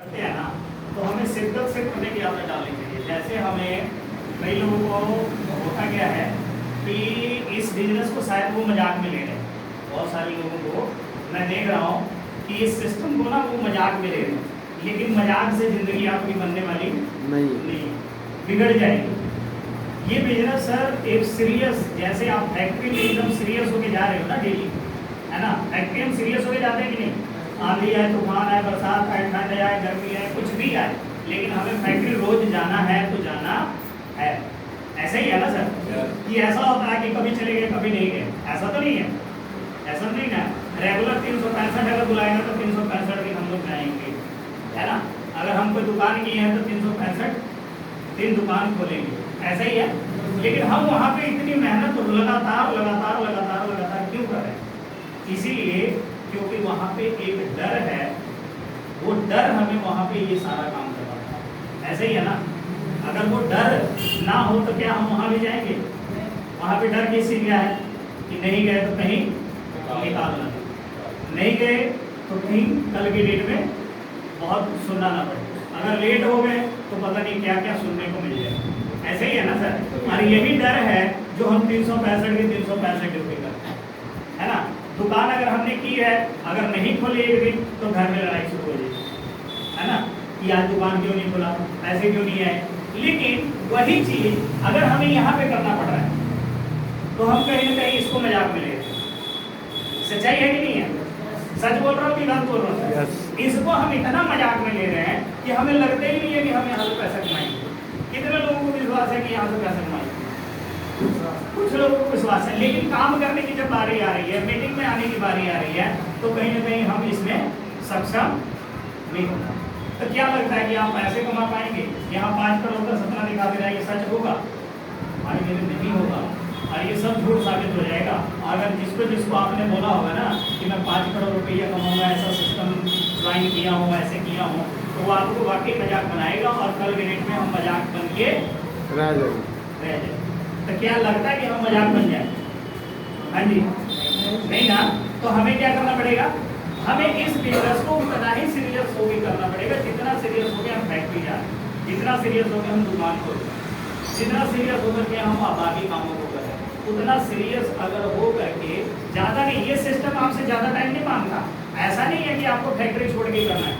करते हैं ना, तो हमें शिद्दत से करने की आदत डालनी चाहिए। जैसे हमें कई लोगों को होता क्या है कि इस बिजनेस को शायद वो मजाक में ले रहे हैं। बहुत सारे लोगों को मैं देख रहा हूँ कि इस सिस्टम को ना वो मजाक में ले रहे हैं, लेकिन मजाक से ज़िंदगी आपकी बनने वाली नहीं, बिगड़ जाएगी। ये बिजनेस सर एक सीरियस, जैसे आप फैक्ट्री में एकदम सीरियस होके जा रहे हो ना डेली, है ना। फैक्ट्री में सीरियस होके जाते हैं कि नहीं? आंधी है, तूफान है, बरसात है, ठंड है, गर्मी है, कुछ भी आए, लेकिन हमें फैक्ट्री रोज जाना है तो जाना है। ऐसा ही है ना सर? कि ऐसा होता है कि कभी चले गए कभी नहीं गए, ऐसा तो नहीं है। ऐसा नहीं ना, रेगुलर 365 अगर बुलाएगा तो 365 दिन हम लोग जाएंगे, है ना। अगर हम कोई दुकान की है तो 365 दिन दुकान खोलेंगे, ऐसा ही है। लेकिन हम वहाँ पे इतनी मेहनत लगातार क्यों कर रहे हैं? इसीलिए क्योंकि वहाँ पे एक डर है, वो डर हमें वहाँ पे ये सारा काम करवाता है। ऐसे ही है ना। अगर वो डर ना हो तो क्या हम वहाँ भी जाएंगे? वहाँ पे डर किस चीज़ का है कि नहीं गए तो कहीं निकालना, नहीं गए तो कहीं कल के डेट में बहुत सुनना ना पड़े, अगर लेट हो गए तो पता नहीं क्या क्या सुनने को मिल जाए। ऐसे ही है ना सर। और यही डर है जो हम 365 के 365 ड्यूटी करते हैं, है ना। दुकान अगर हमने की है, अगर नहीं खोली एक दिन तो घर में लड़ाई शुरू हो जाएगी, है ना, कि आज दुकान क्यों नहीं खोला, पैसे क्यों नहीं आए। लेकिन वही चीज अगर हमें यहाँ पे करना पड़ रहा है तो हम कहीं ना कहीं इसको मजाक में ले रहे हैं। सच्चाई है कि नहीं है? सच बोल रहा हूँ कि गलत बोल रहा हूँ? yes. इसको हम इतना मजाक में ले रहे हैं कि हमें लगता ही नहीं है कि हम यहाँ से पैसा कमाएंगे। कितने लोगों को विश्वास है कि यहाँ से पैसा कमाएंगे? कुछ लोगों को विश्वास है, लेकिन काम करने की जब बारी आ रही है, मीटिंग में आने की बारी आ रही है, तो कहीं ना कहीं हम इसमें सक्षम नहीं होता। तो क्या लगता है कि आप पैसे कमा पाएंगे? यहाँ 5 करोड़ का सपना दिखा दे रहा है, ये सच होगा? भाई मेरे नहीं होगा, और ये सब झूठ साबित हो जाएगा। अगर जिसको आपने बोला होगा ना कि मैं 5 करोड़ रुपया कमाऊंगा, ऐसा सिस्टम ज्वाइन किया हूँ, ऐसे किया हूँ, तो वो आपको वाकई मजाक बनाएगा और कल के डेट में हम मजाक बन के रह जाए। तो क्या लगता है कि हम मजाक बन जाए? हाँ जी, नहीं ना। तो हमें क्या करना पड़ेगा? हमें इस बिजनेस को उतना ही सीरियस होकर करना पड़ेगा जितना सीरियस हो गया हम फैक्ट्री जाए, जितना सीरियस हो गया हम दुकान को, जितना सीरियस होकर के हम बाकी कामों को करें, उतना सीरियस अगर हो करके ज़्यादा नहीं। ये सिस्टम आपसे ज़्यादा टाइम नहीं मांगता। ऐसा नहीं है कि आपको फैक्ट्री छोड़ के करना है,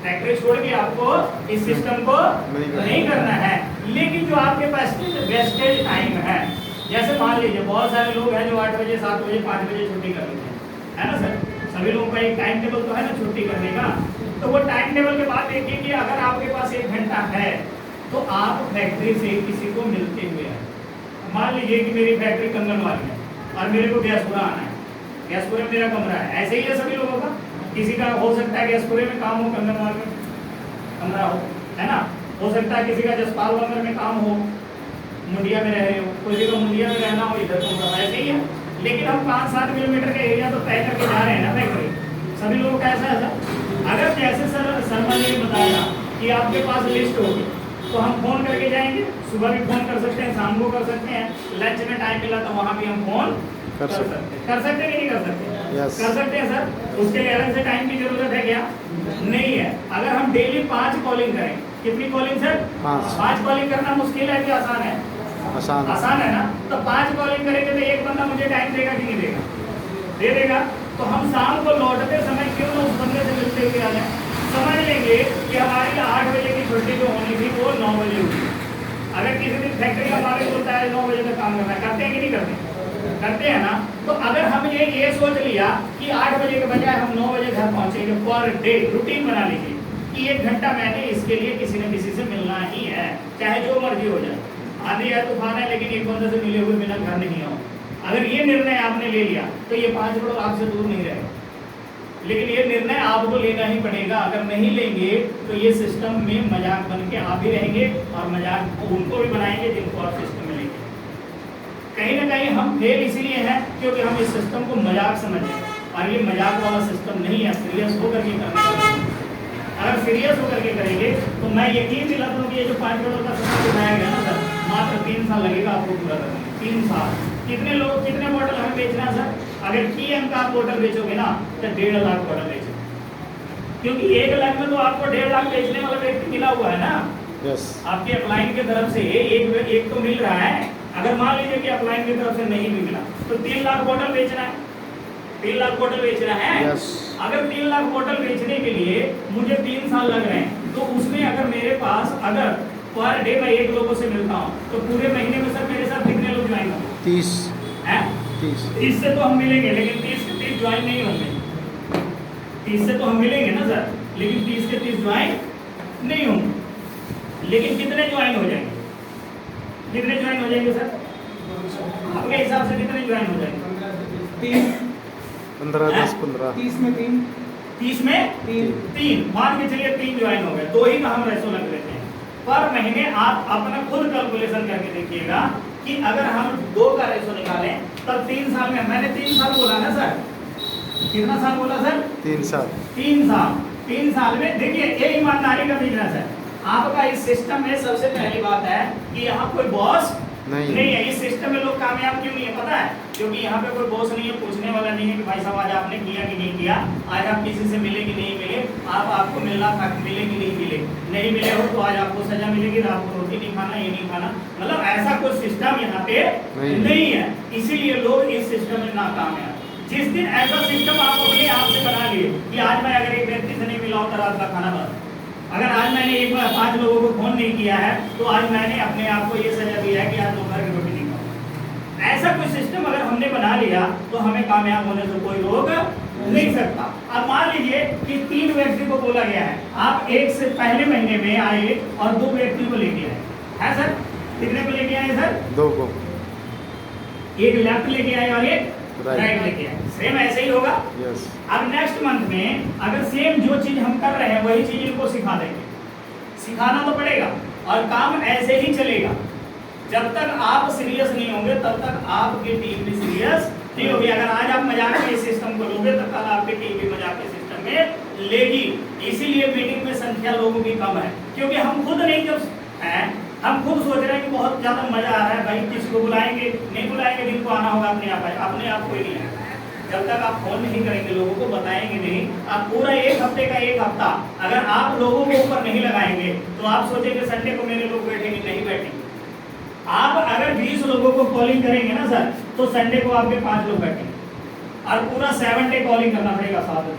फैक्ट्री छोड़ के आपको इस सिस्टम को नहीं करना है। लेकिन जो आपके पास वेस्टेज टाइम है, जैसे मान लीजिए बहुत सारे लोग हैं जो 8 बजे 7 बजे 5 बजे छुट्टी कर लेते हैं, है ना सर। सभी लोगों का एक टाइम टेबल तो है ना छुट्टी करने का। तो वो टाइम टेबल के बाद देखिए कि अगर आपके पास 1 घंटा है तो आप फैक्ट्री से किसी को मिलते हुए हैं। मान लीजिए कि मेरी फैक्ट्री कंगन वाली है और मेरे को गैसपुरा आना है, गैसपुरे में मेरा कमरा है। ऐसे ही है सभी लोगों का। किसी का हो सकता है गैसपुरे में काम हो, कंगनवाल में कमरा हो, है ना। हो सकता है किसी का जसपाल नगर में काम हो, मुंडिया में रह रहे हो, कोई जगह मुंडिया में रहना हो, इधर तो ऐसे ही है। लेकिन हम 5-7 किलोमीटर का एरिया तो तय करके जा रहे हैं ना फैक्ट्री। सभी लोगों का ऐसा है। अगर जैसे सर शर्मा ने बताया कि आपके पास लिस्ट होगी तो हम फोन करके जाएंगे। सुबह भी फोन कर सकते हैं, शाम को कर सकते हैं, लंच में टाइम मिला तो वहाँ भी हम फोन कर सकते हैं कि नहीं कर सकते? yes. कर सकते हैं सर। उसके लिए अलग से टाइम की जरूरत है क्या? नहीं है। अगर हम डेली 5 कॉलिंग करें, कितनी कॉलिंग सर? 5 कॉलिंग करना मुश्किल है कि आसान है? आसान है ना। तो 5 कॉलिंग करेंगे तो एक बंदा मुझे टाइम देगा कि नहीं देगा? दे देगा। तो हम शाम को लौटते समय क्यों ना उस बंदे से मिलते हुए आ जाए। समझ लेंगे कि हमारी 8 बजे की छुट्टी जो होनी थी वो 9 बजे हुई। अगर किसी दिन फैक्ट्री का मालिक बोलता है 9 बजे तक काम करना है, करते हैं कि नहीं करते? करते हैं ना। तो अगर हमने ये सोच लिया कि 8 बजे के बजाय हम 9 बजे घर पहुंचेंगे, पर डे रूटीन बना लीजिए कि 1 घंटा मैंने इसके लिए किसी न किसी से मिलना ही है, चाहे जो मर्जी हो जाए। आंधी है, तूफान है, लेकिन एक बंदे से मिले हुए बिना घर नहीं आओ। अगर ये निर्णय आपने ले लिया तो ये 5 करोड़ आपसे दूर नहीं रहेगा। लेकिन ये निर्णय आपको लेना ही पड़ेगा। अगर नहीं लेंगे तो ये सिस्टम में मजाक बन के आप भी रहेंगे और मजाक उनको भी बनाएंगे जिनको आप सिस्टम में लेंगे। कहीं ना कहीं हम फेल इसीलिए हैं क्योंकि हम इस सिस्टम को मजाक समझें, और ये मजाक वाला सिस्टम नहीं है। सीरियस होकर के करना। अगर सीरियस होकर के करेंगे तो मैं यकीन दिलाता हूँ कि ये जो 5 करोड़ का सपना दिखाया गया ना सर, मात्र 3 साल लगेगा आपको पूरा करने में। 3 साल। कितने लोग कितने मॉडल हमें बेचना है सर? अगर की अंक आप बोतल बेचोगे ना तो 1.5 लाख बोतल बेचोगे। क्योंकि 1 लाख में तो आपको 1.5 लाख बेचने वाला व्यक्ति मिला हुआ है ना। यस। आपके अपलाइन की तरफ से एक तो मिल रहा है। अगर मान लीजिए कि अपलाइन की तरफ से नहीं भी मिला तो 3 लाख बोतल बेचना है, 3 लाख बोतल बेचना है। यस। अगर 3 लाख बोतल बेचने के लिए मुझे 3 साल लग रहे हैं, तो उसमें अगर मेरे पास अगर पर डे मैं 1 लोगों से मिलता हूँ तो पूरे महीने में सर मेरे साथ कितने लोग ज्वाइन होंगे? 30 हैं? 30 से तो हम मिलेंगे, लेकिन 30 के 30 ज्वाइन नहीं होंगे। 30 से तो हम मिलेंगे ना सर, लेकिन 30 के 30 ज्वाइन नहीं होंगे। लेकिन कितने ज्वाइन हो जाएंगे? कितने ज्वाइन हो जाएंगे सर आपके हिसाब से? कितने ज्वाइन हो जाएंगे? 15 10 15 30 में 3 मान के चलिए 3 ज्वाइन हो गए, 2 ही का हम रेशो लग लेते हैं। पर महीने आप अपना खुद कैलकुलेशन करके देखिएगा कि अगर हम 2 का रेशो निकालें तब 3 साल में, मैंने 3 साल बोला ना सर, कितना साल बोला सर? 3 साल। 3 साल में देखिए ये ईमानदारी का बिजनेस है आपका। इस सिस्टम में सबसे पहली बात है कि यहाँ कोई बॉस नहीं है। इस सिस्टम में लोग कामयाब क्यों नहीं है पता है? क्योंकि यहाँ पे कोई बॉस नहीं है, पूछने वाला नहीं है कि भाई साहब आज आपने किया कि नहीं किया, आज आप किसी से मिले कि नहीं मिले, आपको मिलना था मिले कि नहीं मिले, नहीं मिले हो तो आज आपको सजा मिलेगी, रात को रोटी नहीं खाना, ये नहीं खाना। मतलब ऐसा कोई सिस्टम यहाँ पे नहीं है, इसीलिए लोग इस सिस्टम में नाकाम है। जिस दिन ऐसा सिस्टम आप अपने आप से बना लिए कि आज मैं अगर एक व्यक्ति से नहीं मिला हूँ तो रात का खाना बंद, अगर आज मैंने एक बार 5 लोगों को फोन नहीं किया है तो आज मैंने अपने आप को ये सजा दिया है कि आज दोपहर की रोटी नहीं खाऊं। ऐसा कोई सिस्टम अगर हमने बना लिया तो हमें कामयाब होने से कोई रोक नहीं सकता। अब मान लीजिए कि 3 व्यक्ति को बोला गया है, आप एक से पहले महीने में आए और 2 व्यक्ति को लेके आए है सर। कितने को लेके आए सर? 2 को। एक लेफ्ट लेके आए और एक राइट लेके आए। सेम ऐसे ही होगा। यस। अब नेक्स्ट मंथ में अगर सेम जो चीज हम कर रहे हैं वही चीज इनको सिखा देंगे, सिखाना तो पड़ेगा और काम ऐसे ही चलेगा। जब तक आप सीरियस नहीं होंगे तब तक आपकी टीम भी सीरियस नहीं होगी। अगर आज आप मजाक के सिस्टम को लोगे तो कल आपकी टीम भी मजाक के सिस्टम में लेगी। इसीलिए मीटिंग में संख्या लोगों की कम है, क्योंकि हम खुद नहीं, जब हम खुद सोच रहे हैं कि बहुत ज्यादा मजा आ रहा है, भाई किसी को बुलाएंगे नहीं बुलाएंगे, जिनको आना होगा अपने आप कोई नहीं है। जब तक आप फोन नहीं करेंगे, लोगों को बताएंगे नहीं, आप पूरा 1 हफ्ते का 1 हफ्ता अगर आप लोगों के ऊपर नहीं लगाएंगे तो आप सोचेंगे संडे को मेरे लोग बैठेंगे, नहीं बैठेंगे। आप अगर 20 लोगों को कॉलिंग करेंगे ना सर तो संडे को आपके 5 लोग बैठेंगे और पूरा 7 डे कॉलिंग करना पड़ेगा 7 दिन,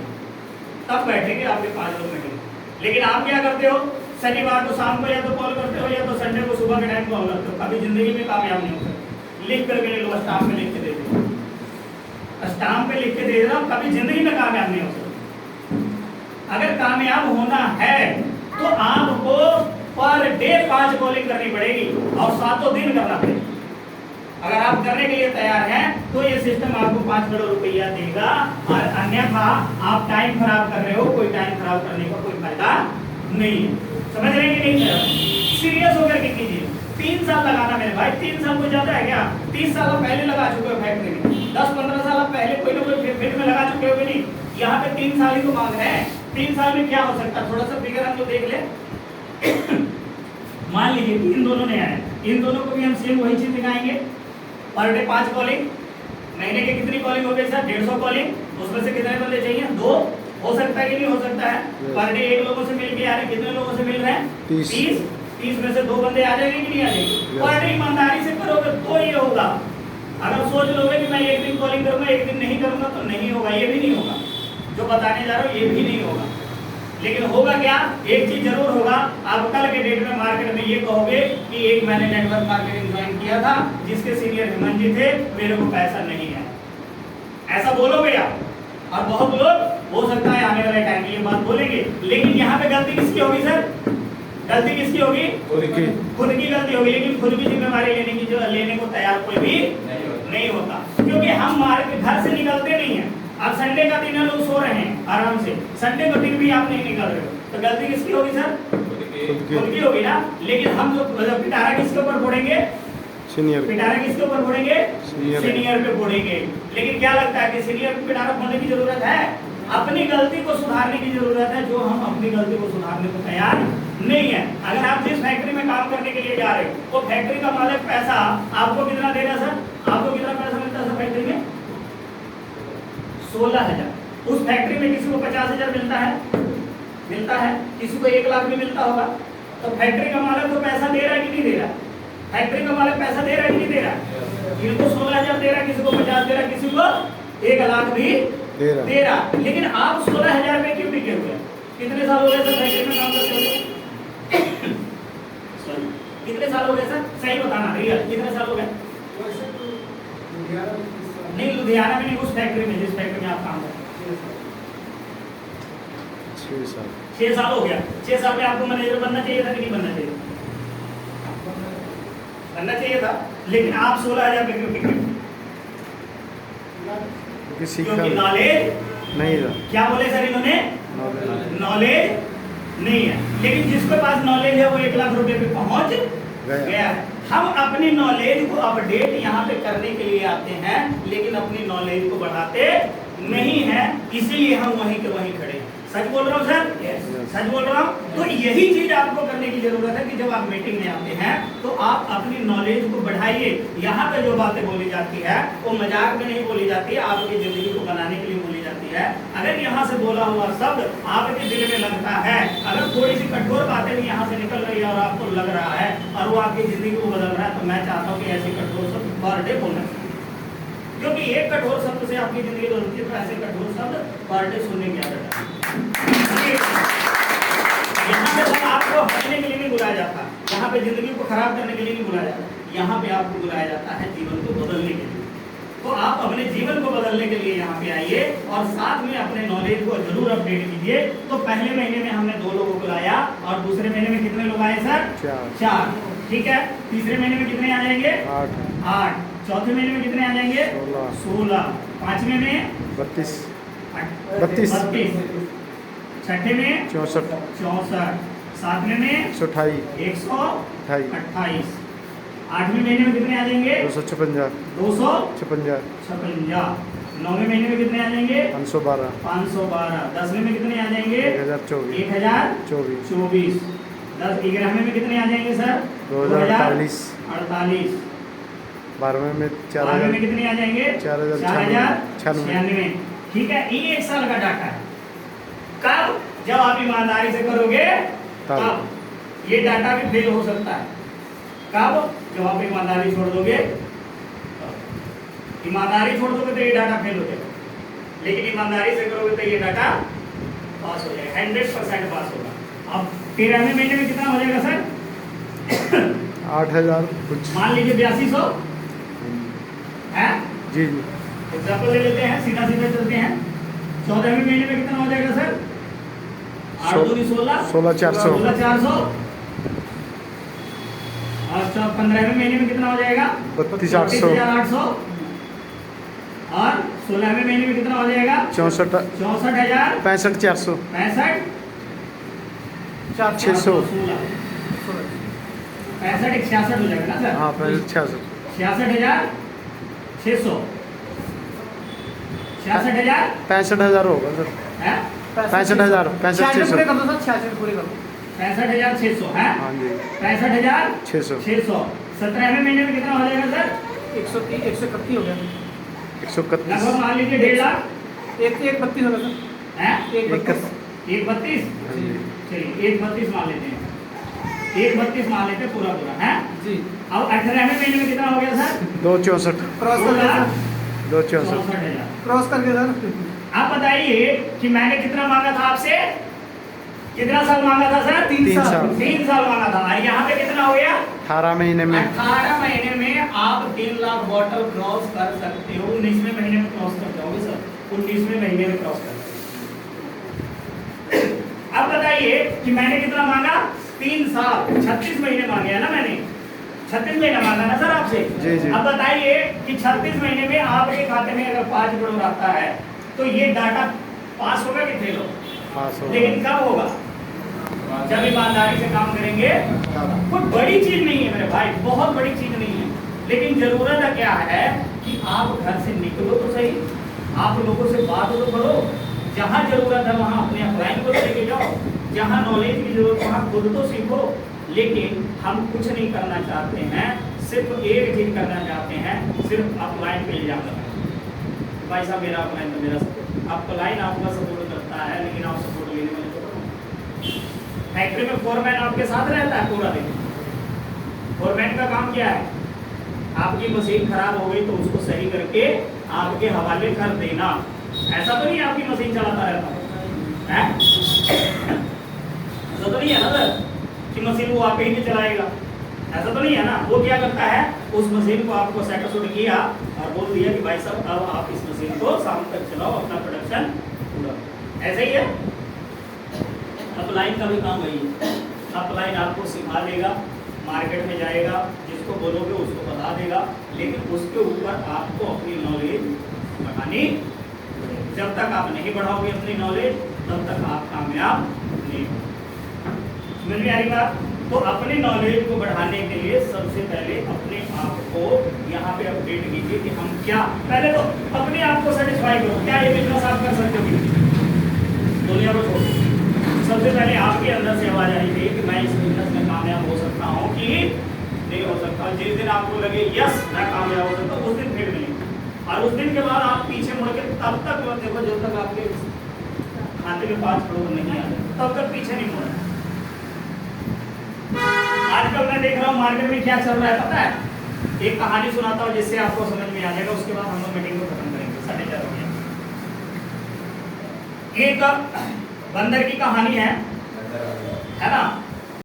तब बैठेंगे आपके 5 लोग बैठेंगे। लेकिन आप क्या करते हो? शनिवार को शाम को या तो कॉल करते हो या तो संडे को सुबह के टाइम कॉल करते हो। कभी जिंदगी में कामयाब नहीं हो सकते। लिख करके ले लो, स्टाम्प पे लिख के दे दो, स्टाम्प पे लिख के दे दो, कभी जिंदगी में कामयाब नहीं हो सकते। अगर कामयाब होना है तो आपको पर डे 5 कॉलिंग करनी पड़ेगी और 7 दिन करना पड़ेगा। अगर आप करने के लिए तैयार हैं तो ये सिस्टम आपको 5 करोड़ रुपया देगा, और अन्यथा आप टाइम खराब कर रहे हो। कोई टाइम खराब करने का कोई फायदा नहीं है। समझ रहे हैं कि नहीं सर? सीरियस होकर के कीजिए। 3 साल लगाना मेरे भाई, 3 साल कोई ज्यादा है क्या? 30 साल आप पहले लगा चुके हो फैक्ट्री में, 10-15 साल आप पहले कोई ना कोई फील्ड में लगा चुके हो कि नहीं? यहाँ पे 3 साल ही तो मांग रहे हैं। 3 साल में क्या हो सकता है? थोड़ा सा फिगर हम लोग देख ले। मान लीजिए कि इन दोनों ने आए, इन दोनों को भी हम सेम वही चीज दिखाएंगे। पर डे 5 कॉलिंग, महीने की कितनी कॉलिंग हो गई सर? 150 कॉलिंग। उसमें से कितने बंदे चाहिए? 2 हो सकता है कि नहीं हो सकता है? पर डे 1 लोगों से मिल के आ रहे, कितने लोगों से मिल रहे हैं? 30 में से 2 बंदे आ जाएंगे कि नहीं आ जाएंगे? पर डे ईमानदारी से करोगे तो ये होगा। अगर सोच लोगे कि मैं 1 दिन कॉलिंग करूंगा 1 दिन नहीं करूंगा तो नहीं होगा, ये भी नहीं होगा। जो बताने जा रहा हूँ ये भी नहीं होगा। लेकिन होगा क्या? एक चीज जरूर होगा, आप कल के डेट में मार्केट में ये कहोगे कि एक मैंने नेटवर्क मार्केटिंग ज्वाइन किया था, जिसके सीनियर हेमंत जी थे, मेरे को पैसा नहीं है, ऐसा बोलोगे आप। और बहुत लोग हो सकता है आने वाले टाइम में ये बात बोलेंगे, लेकिन यहाँ पे गलती किसकी होगी सर? गलती किसकी होगी? खुद की गलती होगी। लेकिन खुद की जिम्मेवारी लेने को तैयार कोई भी नहीं होता, क्योंकि हम मार्केट घर से निकलते नहीं है। अब संडे का दिन है, लोग सो रहे हैं आराम से, संडे का दिन भी आप नहीं निकल रहे हो, तो गलती किसकी होगी सर? खुद की होगी ना। लेकिन हम लोग पिटारा किसके ऊपर फोड़ेंगे? पिटारा किसके ऊपर फोड़ेंगे? सीनियर पे फोड़ेंगे। लेकिन क्या लगता है कि सीनियर पे पिटारा फोड़ने की जरूरत है? अपनी गलती को सुधारने की जरूरत है, जो हम अपनी गलती को सुधारने को तैयार नहीं है। अगर आप जिस फैक्ट्री में काम करने के लिए जा रहे हो, वो फैक्ट्री का मालिक पैसा आपको कितना देगा सर? आपको कितना पैसा मिलता है सर फैक्ट्री में? 16,000। उस फैक्ट्री में किसी को 50,000 मिलता है? मिलता है, किसी को 1 लाख भी मिलता होगा। तो फैक्ट्री का मालिक तो पैसा दे रहा है कि नहीं दे रहा? फैक्ट्री का मालिक पैसा दे रहा है कि नहीं दे रहा? इनको 16,000 दे रहा, किसी को 50 दे रहा, किसी को 1 लाख भी दे रहा। लेकिन आप 16,000 में क्यों टिके हुए? कितने साल हो गए सर फैक्ट्री में काम करते हुए? कितने साल हो गए सर? सही बताना, रियल कितने साल हो गए? नहीं, लुधियाना में नहीं, उस फैक्ट्री में, जिस फैक्ट्री में आप काम करते हैं। 6 साल हो गया। 6 साल में आपको मैनेजर बनना चाहिए था कि नहीं बनना चाहिए? बनना चाहिए था। लेकिन आप 16,000 पे क्यों टिके? क्योंकि नॉलेज नहीं था। क्या बोले सर इन्होंने? नॉलेज नहीं है। लेकिन जिसके पास नॉलेज है वो 1 लाख रुपए पे पहुंच गया है। हम अपनी नॉलेज को अपडेट यहाँ पे करने के लिए आते हैं, लेकिन अपनी नॉलेज को बढ़ाते नहीं है, इसीलिए हम वहीं के वहीं खड़े हैं। सच बोल रहा हूँ सर? सच बोल रहा हूँ। तो यही चीज आपको करने की जरूरत है कि जब आप मीटिंग में आते हैं तो आप अपनी नॉलेज को बढ़ाइए। यहाँ पे जो बातें बोली जाती है वो मजाक में नहीं बोली जाती है, आपकी जिंदगी को बनाने के लिए बोली जाती है। अगर यहाँ से बोला हुआ शब्द आपके दिल में लगता है, अगर थोड़ी सी कठोर बातें भी यहाँ से निकल रही है और आपको लग रहा है और वो आपकी जिंदगी को बदल रहा है, तो मैं चाहता हूँ कि ऐसे कठोर शब्द पर डे बोलना चाहिए। क्योंकि एक कठोर शब्द से आपकी जिंदगी बदलती है, तो ऐसे कठोर शब्द पर डे सुनने की आदत है। यहाँ पे आपको हंसने के लिए नहीं बुलाया जाता, यहाँ पे जिंदगी को खराब करने के लिए नहीं बुलाया जाता, यहाँ पे आपको बुलाया जाता है जीवन को बदलने के लिए। तो आप अपने जीवन को बदलने के लिए यहाँ पे आइए और साथ में अपने नॉलेज को जरूर अपडेट कीजिए। तो पहले महीने में हमने 2 लोगों को लाया और दूसरे महीने में कितने लोग आए सर? 4। ठीक है। तीसरे महीने में कितने आ जाएंगे? 8। चौथे महीने में कितने आ जाएंगे? 16। पांचवें में 32। छठे में 64। सातवें में 128। आठवें महीने में कितने आ जाएंगे? 256। नौवें महीने में कितने आ जाएंगे? 512। 10वें में कितने आ जाएंगे? 1024। 11वें में कितने आ जाएंगे सर? 2048। 12वें में कितने आ जाएंगे? 4096। ठीक है। ये 1 साल का डाटा है। कब? जब आप ईमानदारी से करोगे तब। ये डाटा भी फेल हो सकता है। कब? जब आप ईमानदारी छोड़ दोगे। ईमानदारी छोड़ दोगे तो ये डाटा फेल हो जाएगा, लेकिन ईमानदारी से करोगे तो ये डाटा पास हो जाएगा, 100% पास होगा। अब 13वें महीने में कितना हो जाएगा सर? 8,000 कुछ, मान लीजिए 8200 है जी। एग्जाम्पल ले लेते हैं, सीधा चलते हैं। 14वें महीने में कितना हो जाएगा सर? 8 दूनी 16, 16,400। और 15वें महीने में कितना हो जाएगा? 32,800। और 16वें महीने में कितना हो जाएगा? 64,000। 65,400। 65,600। 65,66 हो जाएगा ना सर? हाँ, 65,66। 66,600। 66,000। 65,000 होगा सर। 65,000। 65,600 है। हाँ जी। 65,600। 17वें महीने में कितना हो जाएगा सर? 131 हो गया। 131। लगभग मान लीजिए 1.5 लाख। 132 होगा सर। है 132। 132। चलिए 132 मान लेते हैं। 132 मान लेते हैं पूरा है जी। अब 18वें महीने में कितना हो गया सर? 264। क्रॉस कर गया सर। 264। क्रॉस कर गया सर। आप बताइए कि मैंने कितना मांगा था आपसे? कितना साल मांगा था सर? 3 साल। 3 साल मांगा था। और यहाँ पे कितना हो गया? 18 महीने में। 18 महीने में आप 3 लाख बॉटल क्रॉस कर सकते हो। 19वें महीने में क्रॉस कर जाओगे सर। 19वें महीने में क्रॉस कर। अब बताइए कि मैंने कितना मांगा? 3 साल। 36 महीने मांगे है ना मैंने? 36 महीने मांगा ना सर आपसे? जी जी। अब बताइए कि 36 महीने में आपके खाते में अगर 5 करोड़ आता है तो ये डाटा पास होगा कि फेल होगा? पास होगा। लेकिन कब होगा? जब ईमानदारी से काम करेंगे। कोई बड़ी चीज नहीं है मेरे भाई, बहुत बड़ी चीज नहीं है। लेकिन जरूरत क्या है कि आप घर से निकलो तो सही, आप लोगों से बात तो करो। जहाँ जरूरत है वहाँ अपने अपलाइन को लेके जाओ, जहाँ नॉलेज की जरूरत वहाँ खुद तो सीखो। लेकिन हम कुछ नहीं करना चाहते हैं, सिर्फ एक चीज करना चाहते हैं, सिर्फ अपलाइन पे इल्जाम लगाना। भाई साहब मेरा अपलाइन तो मेरा सपोर्ट, आपका लाइन आपका सपोर्ट करता है, लेकिन आप सपोर्ट लेने वाले तो फैक्ट्री में फोरमैन आपके साथ रहता है पूरा दिन। फोरमैन का काम क्या है? आपकी मशीन खराब हो गई तो उसको सही करके आपके हवाले कर देना। ऐसा तो नहीं आपकी मशीन चलाता रहता है? ऐसा तो नहीं है ना सर कि मशीन वो आप ही नहीं चलाएगा, ऐसा तो नहीं है ना। वो क्या करता है, उस मशीन को आपको सेटअप किया और बोल दिया कि भाई साहब अब आप इस मशीन को शाम तक चलाओ, अपना प्रोडक्शन पूरा। ऐसा ही है अपलाइन का भी काम वही है। अपलाइन आपको सिखा देगा, मार्केट में जाएगा, जिसको बोलोगे उसको बता देगा, लेकिन उसके ऊपर आपको अपनी नॉलेज बढ़ानी। जब तक आप नहीं बढ़ाओगे अपनी नॉलेज तब तक आप कामयाब नहीं हो। समझ में आ रही बात? तो अपनी नॉलेज को बढ़ाने के लिए सबसे पहले अपने आप को यहाँ पे अपडेट कीजिए कि हम क्या, पहले तो अपने आप को सेटिस्फाई करो, क्या ये बिजनेस आप कर सकते हो दुनिया को छोड़। सबसे पहले आपके अंदर से आवाज आई थी कि मैं इस बिजनेस में कामयाब हो सकता हूँ कि नहीं हो सकता। जिस दिन आपको लगे यस मैं कामयाब हो सकता हूँ, उस दिन फिर मिलेंगे। और उस दिन के बाद आप पीछे मुड़ के तब तक देखो जब तक आपके खाते में 5 करोड़ नहीं आते तब तक पीछे नहीं मुड़ना। आजकल मैं देख रहा हूँ मार्केट में क्या चल रहा है पता है? एक कहानी सुनाता हूँ जिससे आपको समझ में आ जाएगा, उसके बाद हम लोग मीटिंग को खत्म करेंगे। 4:30 हो गया। एक बंदर की कहानी है ना?